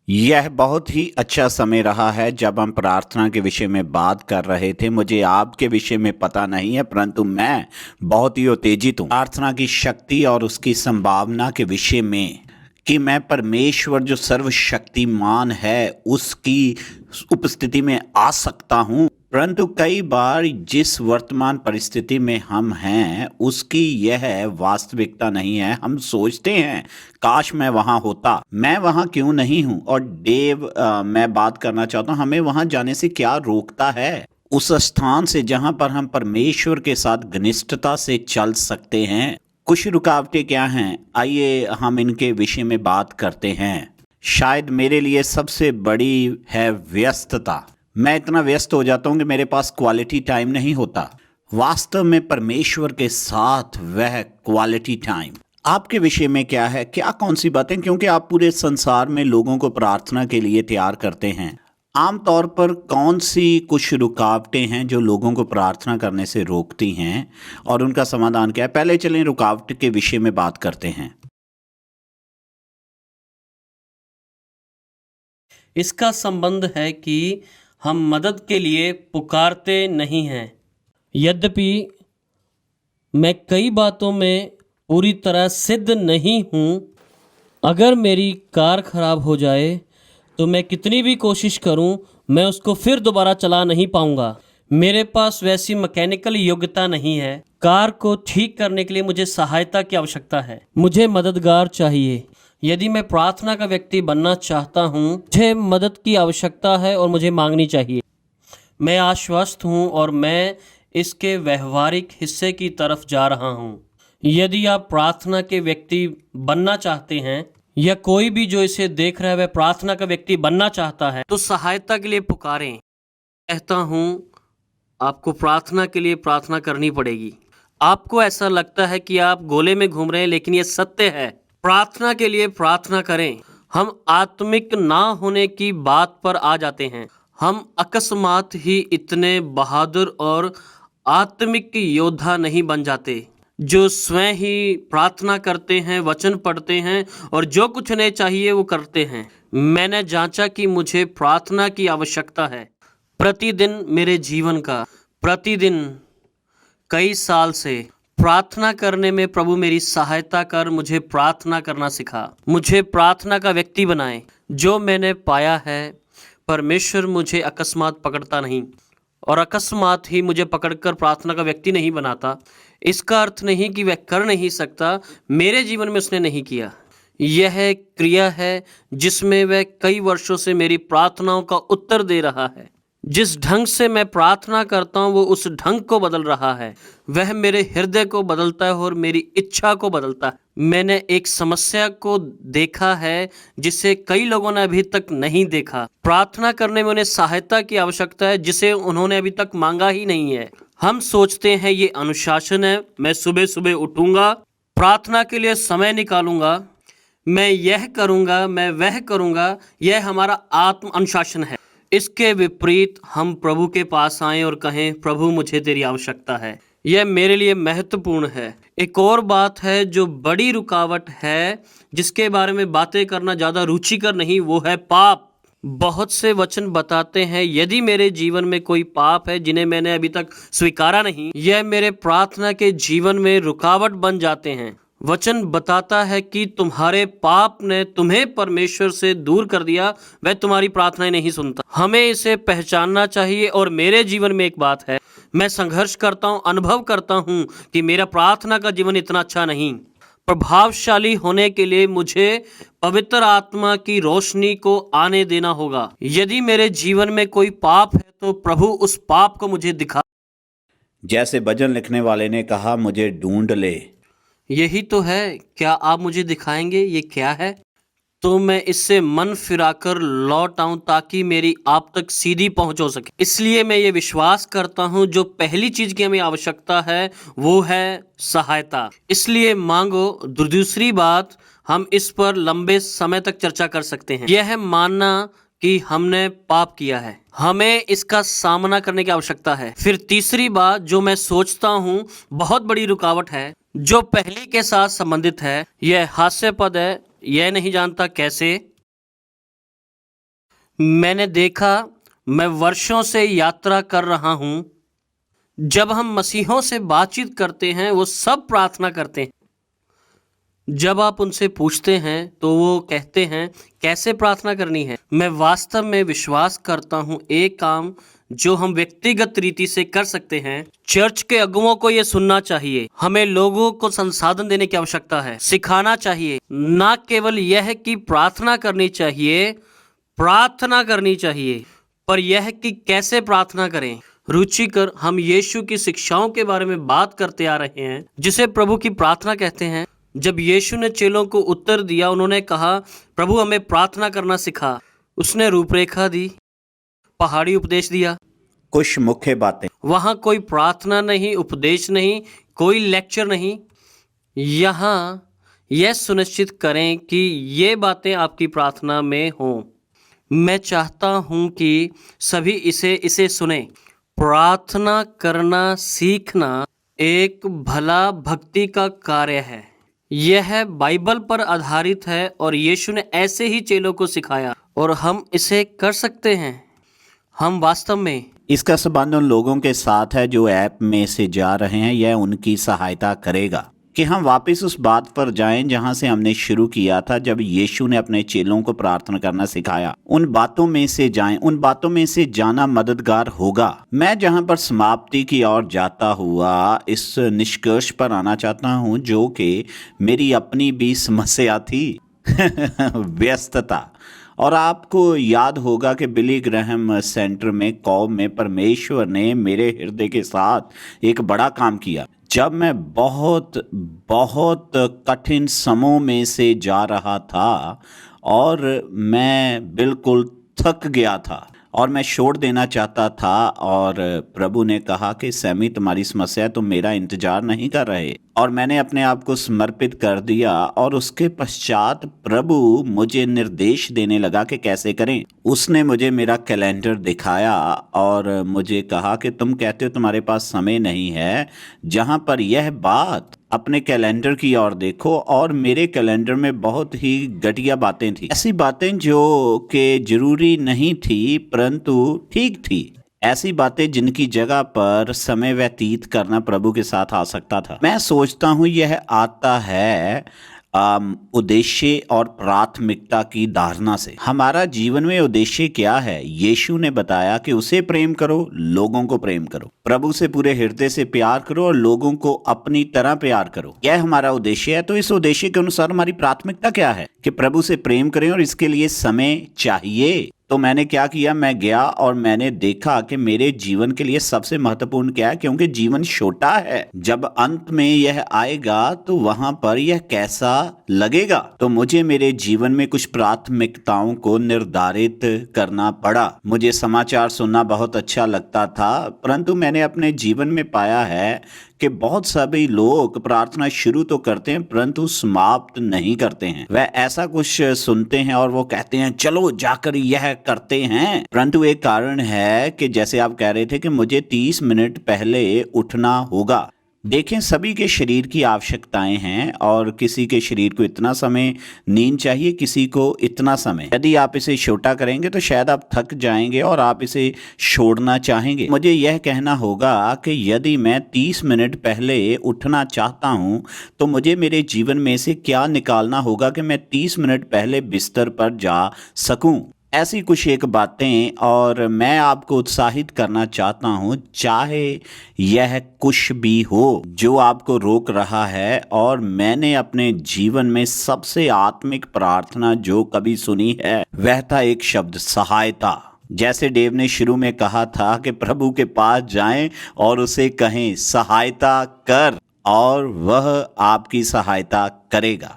यह बहुत ही अच्छा समय रहा है जब हम प्रार्थना के विषय में बात कर रहे थे। मुझे आपके विषय में पता नहीं है, परंतु मैं बहुत ही उत्तेजित हूँ प्रार्थना की शक्ति और उसकी संभावना के विषय में, कि मैं परमेश्वर जो सर्वशक्तिमान है उसकी उपस्थिति में आ सकता हूँ। परंतु कई बार जिस वर्तमान परिस्थिति में हम हैं उसकी यह वास्तविकता नहीं है। हम सोचते हैं काश मैं वहाँ होता, मैं वहाँ क्यों नहीं हूँ। और देव मैं बात करना चाहता हूँ, हमें वहाँ जाने से क्या रोकता है? उस स्थान से जहाँ पर हम परमेश्वर के साथ घनिष्ठता से चल सकते हैं। कुछ रुकावटें क्या हैं, आइए हम इनके विषय में बात करते हैं। शायद मेरे लिए सबसे बड़ी है व्यस्तता। मैं इतना व्यस्त हो जाता हूँ कि मेरे पास क्वालिटी टाइम नहीं होता। वास्तव में परमेश्वर के साथ वह क्वालिटी टाइम आपके विषय में क्या है, क्या कौन सी बातें, क्योंकि आप पूरे संसार में लोगों को प्रार्थना के लिए तैयार करते हैं। आमतौर पर कौन सी कुछ रुकावटें हैं जो लोगों को प्रार्थना करने से रोकती हैं और उनका समाधान क्या है? पहले चलें रुकावट के विषय में बात करते हैं। इसका संबंध है कि हम मदद के लिए पुकारते नहीं हैं। यद्यपि मैं कई बातों में पूरी तरह सिद्ध नहीं हूँ। अगर मेरी कार खराब हो जाए तो मैं कितनी भी कोशिश करूँ, मैं उसको फिर दोबारा चला नहीं पाऊँगा। मेरे पास वैसी मैकेनिकल योग्यता नहीं है। कार को ठीक करने के लिए मुझे सहायता की आवश्यकता है। मुझे मददगार चाहिए। यदि मैं प्रार्थना का व्यक्ति बनना चाहता हूँ, मुझे मदद की आवश्यकता है और मुझे मांगनी चाहिए। मैं आश्वस्त हूँ और मैं इसके व्यवहारिक हिस्से की तरफ जा रहा हूँ। यदि आप प्रार्थना के व्यक्ति बनना चाहते हैं, या कोई भी जो इसे देख रहा है वह प्रार्थना का व्यक्ति बनना चाहता है, तो सहायता के लिए पुकारें। कहता हूँ आपको प्रार्थना के लिए प्रार्थना करनी पड़ेगी। आपको ऐसा लगता है कि आप गोले में घूम रहे हैं, लेकिन ये सत्य है। प्रार्थना के लिए प्रार्थना करें। हम आत्मिक ना होने की बात पर आ जाते हैं। हम अकस्मात ही इतने बहादुर और आत्मिक योद्धा नहीं बन जाते जो स्वयं ही प्रार्थना करते हैं, वचन पढ़ते हैं और जो कुछ उन्हें चाहिए वो करते हैं। मैंने जांचा कि मुझे प्रार्थना की आवश्यकता है। प्रतिदिन मेरे जीवन का, प्रतिदिन कई साल से प्रार्थना करने में प्रभु मेरी सहायता कर, मुझे प्रार्थना करना सिखा, मुझे प्रार्थना का व्यक्ति बनाए। जो मैंने पाया है, परमेश्वर मुझे अकस्मात पकड़ता नहीं और अकस्मात ही मुझे पकड़कर प्रार्थना का व्यक्ति नहीं बनाता। इसका अर्थ नहीं कि वह कर नहीं सकता, मेरे जीवन में उसने नहीं किया। यह क्रिया है जिसमें वह कई वर्षों से मेरी प्रार्थनाओं का उत्तर दे रहा है। जिस ढंग से मैं प्रार्थना करता हूँ वो उस ढंग को बदल रहा है। वह मेरे हृदय को बदलता है और मेरी इच्छा को बदलता है। मैंने एक समस्या को देखा है जिसे कई लोगों ने अभी तक नहीं देखा। प्रार्थना करने में उन्हें सहायता की आवश्यकता है जिसे उन्होंने अभी तक मांगा ही नहीं है। हम सोचते हैं ये अनुशासन है, मैं सुबह सुबह उठूंगा, प्रार्थना के लिए समय निकालूंगा, मैं यह करूंगा, मैं वह करूंगा। यह हमारा आत्म अनुशासन है। इसके विपरीत हम प्रभु के पास आएं और कहें, प्रभु मुझे तेरी आवश्यकता है। यह मेरे लिए महत्वपूर्ण है। एक और बात है जो बड़ी रुकावट है, जिसके बारे में बातें करना ज़्यादा रुचिकर नहीं, वो है पाप। बहुत से वचन बताते हैं यदि मेरे जीवन में कोई पाप है जिन्हें मैंने अभी तक स्वीकारा नहीं, यह मेरे प्रार्थना के जीवन में रुकावट बन जाते हैं। वचन बताता है कि तुम्हारे पाप ने तुम्हें परमेश्वर से दूर कर दिया, वह तुम्हारी प्रार्थनाएं नहीं सुनता। हमें इसे पहचानना चाहिए। और मेरे जीवन में एक बात है, मैं संघर्ष करता हूँ, अनुभव करता हूँ कि मेरा प्रार्थना का जीवन इतना अच्छा नहीं। प्रभावशाली होने के लिए मुझे पवित्र आत्मा की रोशनी को आने देना होगा। यदि मेरे जीवन में कोई पाप है तो प्रभु उस पाप को मुझे दिखा। जैसे भजन लिखने वाले ने कहा, मुझे ढूंढ ले। यही तो है। क्या आप मुझे दिखाएंगे ये क्या है? तो मैं इससे मन फिराकर लौट आऊं ताकि मेरी आप तक सीधी पहुंच हो सके। इसलिए मैं ये विश्वास करता हूं जो पहली चीज की हमें आवश्यकता है वो है सहायता। इसलिए मांगो। दूसरी बात, हम इस पर लंबे समय तक चर्चा कर सकते हैं। यह है मानना कि हमने पाप किया है, हमें इसका सामना करने की आवश्यकता है। फिर तीसरी बात जो मैं सोचता हूँ बहुत बड़ी रुकावट है, जो पहले के साथ संबंधित है, यह हास्यास्पद है, यह नहीं जानता कैसे। मैंने देखा, मैं वर्षों से यात्रा कर रहा हूँ, जब हम मसीहों से बातचीत करते हैं वो सब प्रार्थना करते हैं। जब आप उनसे पूछते हैं तो वो कहते हैं कैसे प्रार्थना करनी है। मैं वास्तव में विश्वास करता हूँ एक काम जो हम व्यक्तिगत रीति से कर सकते हैं, चर्च के अगुओं को ये सुनना चाहिए। हमें लोगों को संसाधन देने की आवश्यकता है, सिखाना चाहिए। ना केवल यह कि प्रार्थना करनी चाहिए, पर यह कि कैसे प्रार्थना करें। रुचिकर हम यीशु की शिक्षाओं के बारे में बात करते आ रहे हैं, जिसे प्रभु की प्रार्थना कहते हैं। जब यीशु ने चेलों को उत्तर दिया, उन्होंने कहा, प्रभु हमें प्रार्थना करना सिखा। उसने रूपरेखा दी, पहाड़ी उपदेश दिया। कुछ मुख्य बातें। वहाँ कोई प्रार्थना नहीं, उपदेश नहीं, कोई लेक्चर नहीं। यहाँ यह सुनिश्चित करें कि ये बातें आपकी प्रार्थना में हों। मैं चाहता हूँ कि सभी इसे सुने। प्रार्थना करना सीखना एक भला भक्ति का कार्य है। यह बाइबल पर आधारित है और यीशु ने ऐसे ही चेलों को सिखाया और हम इसे कर सकते हैं। हम वास्तव में इसका संबंध उन लोगों के साथ है जो ऐप में से जा रहे हैं। यह उनकी सहायता करेगा कि हम वापस उस बात पर जाएं जहां से हमने शुरू किया था, जब यीशु ने अपने चेलों को प्रार्थना करना सिखाया। उन बातों में से जाएं, उन बातों में से जाना मददगार होगा। मैं जहां पर समाप्ति की ओर जाता हुआ इस निष्कर्ष पर आना चाहता हूं, जो कि मेरी अपनी भी समस्या थी व्यस्तता। और आपको याद होगा कि बिली ग्रैहम सेंटर में कौम में परमेश्वर ने मेरे हृदय के साथ एक बड़ा काम किया। जब मैं बहुत कठिन समयों में से जा रहा था और मैं बिल्कुल थक गया था और मैं छोड़ देना चाहता था, और प्रभु ने कहा कि सैमी तुम्हारी समस्या है, तुम मेरा इंतजार नहीं कर रहे। और मैंने अपने आप को समर्पित कर दिया और उसके पश्चात प्रभु मुझे निर्देश देने लगा कि कैसे करें। उसने मुझे मेरा कैलेंडर दिखाया और मुझे कहा कि तुम कहते हो तुम्हारे पास समय नहीं है, जहां पर यह बात अपने कैलेंडर की ओर देखो। और मेरे कैलेंडर में बहुत ही घटिया बातें थी, ऐसी बातें जो कि जरूरी नहीं थी परंतु ठीक थी, ऐसी बातें जिनकी जगह पर समय व्यतीत करना प्रभु के साथ आ सकता था। मैं सोचता हूँ यह आता है उद्देश्य और प्राथमिकता की धारणा से। हमारा जीवन में उद्देश्य क्या है? यीशु ने बताया कि उसे प्रेम करो, लोगों को प्रेम करो, प्रभु से पूरे हृदय से प्यार करो और लोगों को अपनी तरह प्यार करो। यह हमारा उद्देश्य है। तो इस उद्देश्य के अनुसार हमारी प्राथमिकता क्या है? कि प्रभु से प्रेम करें और इसके लिए समय चाहिए। तो मैंने क्या किया, मैं गया और मैंने देखा कि मेरे जीवन के लिए सबसे महत्वपूर्ण क्या है, क्योंकि जीवन छोटा है। जब अंत में यह आएगा तो वहां पर यह कैसा लगेगा। तो मुझे मेरे जीवन में कुछ प्राथमिकताओं को निर्धारित करना पड़ा। मुझे समाचार सुनना बहुत अच्छा लगता था, परंतु मैंने अपने जीवन में पाया है कि बहुत सभी लोग प्रार्थना शुरू तो करते हैं परंतु समाप्त नहीं करते हैं। वह ऐसा कुछ सुनते हैं और वो कहते हैं चलो जाकर यह करते हैं, परंतु एक कारण है कि जैसे आप कह रहे थे कि मुझे 30 मिनट पहले उठना होगा। देखें, सभी के शरीर की आवश्यकताएं हैं और किसी के शरीर को इतना समय नींद चाहिए, किसी को इतना समय। यदि आप इसे छोटा करेंगे तो शायद आप थक जाएंगे और आप इसे छोड़ना चाहेंगे। मुझे यह कहना होगा कि यदि मैं 30 मिनट पहले उठना चाहता हूं तो मुझे मेरे जीवन में से क्या निकालना होगा कि मैं 30 मिनट पहले बिस्तर पर जा सकूं। ऐसी कुछ एक बातें, और मैं आपको उत्साहित करना चाहता हूं, चाहे यह कुछ भी हो जो आपको रोक रहा है। और मैंने अपने जीवन में सबसे आत्मिक प्रार्थना जो कभी सुनी है वह था एक शब्द, सहायता। जैसे डेव ने शुरू में कहा था कि प्रभु के पास जाएं और उसे कहें सहायता कर, और वह आपकी सहायता करेगा।